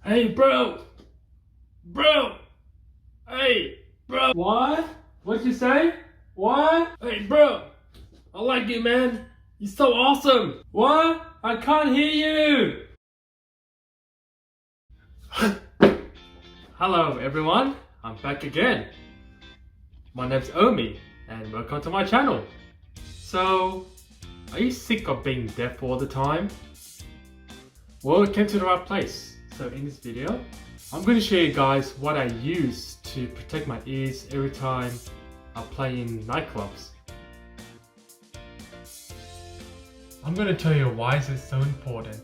Hey, bro! Bro! Hey, bro! What? What'd you say? What? Hey, bro! I like you, man. You're so awesome. What? I can't hear you. Hello, everyone. I'm back again. My name's Omi, and welcome to my channel. So, are you sick of being deaf all the time? Well, you came to the right place. So in this video, I'm going to show you guys what I use to protect my ears every time I play in nightclubs. I'm going to tell you why is it so important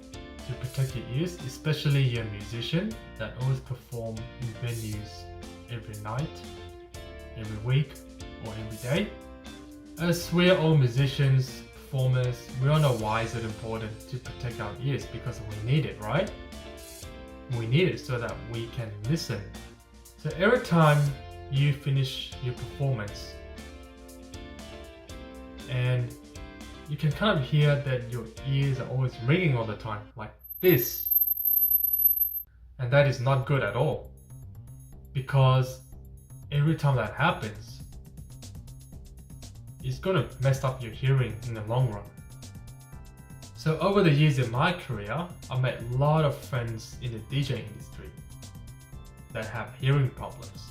to protect your ears, especially you're a musician that always perform in venues every night, every week, or every day. As we're all musicians, performers, we all know why is it important to protect our ears, because we need it, right? We need it so that we can listen. So every time you finish your performance and you can kind of hear that your ears are always ringing all the time, like this. And that is not good at all, because every time that happens, it's going to mess up your hearing in the long run. So over the years in my career, I met a lot of friends in the DJ industry that have hearing problems.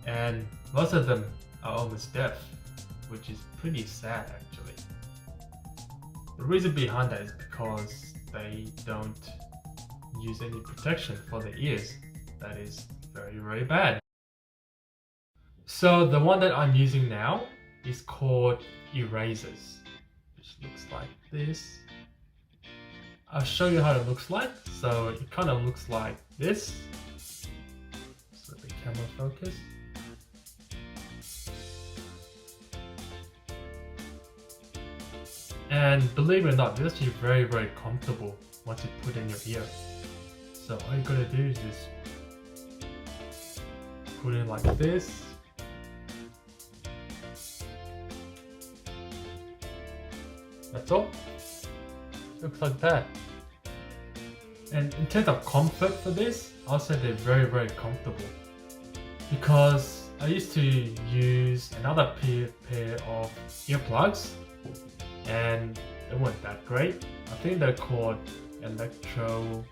And most of them are almost deaf, which is pretty sad actually. The reason behind that is because they don't use any protection for their ears. That is very, very bad. So the one that I'm using now is called erasers, which looks like this. I'll show you how it looks like. So it kind of looks like this. So the camera focus. And believe it or not, this is very, very comfortable once you put it in your ear. So all you gotta do is just put it like this. That's all. Looks like that. And in terms of comfort for this, I'll say they're very, very comfortable. Because I used to use another pair of earplugs and they weren't that great. I think they're called electro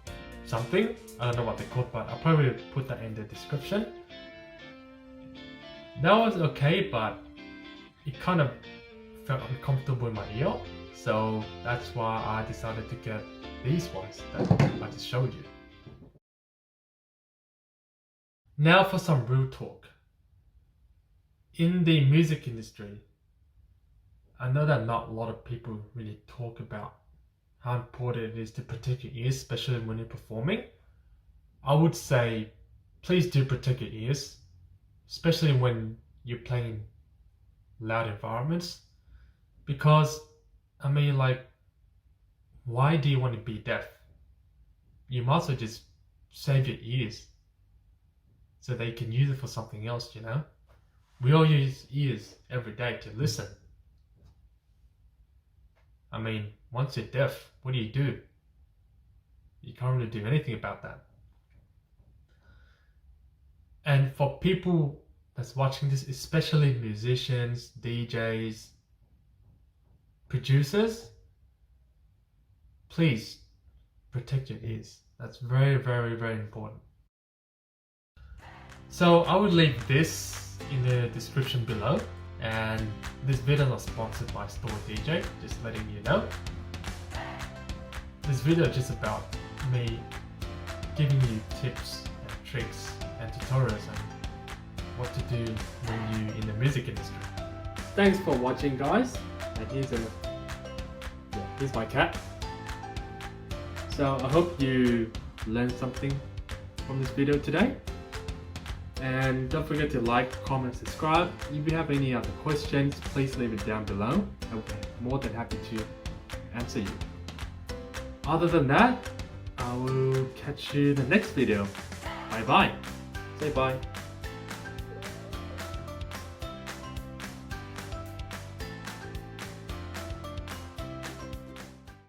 something. I don't know what they're called, but I'll probably put that in the description. That was okay, but it kind of felt uncomfortable in my ear. So that's why I decided to get these ones that I just showed you. Now for some real talk. In the music industry, I know that not a lot of people really talk about how important it is to protect your ears, especially when you're performing. I would say please do protect your ears, especially when you're playing loud environments, because I mean, like, why do you want to be deaf? You might as well just save your ears so they can use it for something else, you know? We all use ears every day to listen. I mean, once you're deaf, what do? You can't really do anything about that. And for people that's watching this, especially musicians, DJs, producers, please protect your ears. That's very, very, very important. So I would leave this in the description below, and this video is not sponsored by Store DJ, just letting you know. This video is just about me giving you tips and tricks and tutorials on what to do when you're in the music industry. Thanks for watching, guys. And here's my cat. So I hope you learned something from this video today. And don't forget to like, comment, subscribe. If you have any other questions, please leave it down below. I'll be more than happy to answer you. Other than that, I will catch you in the next video. Bye bye. Say bye.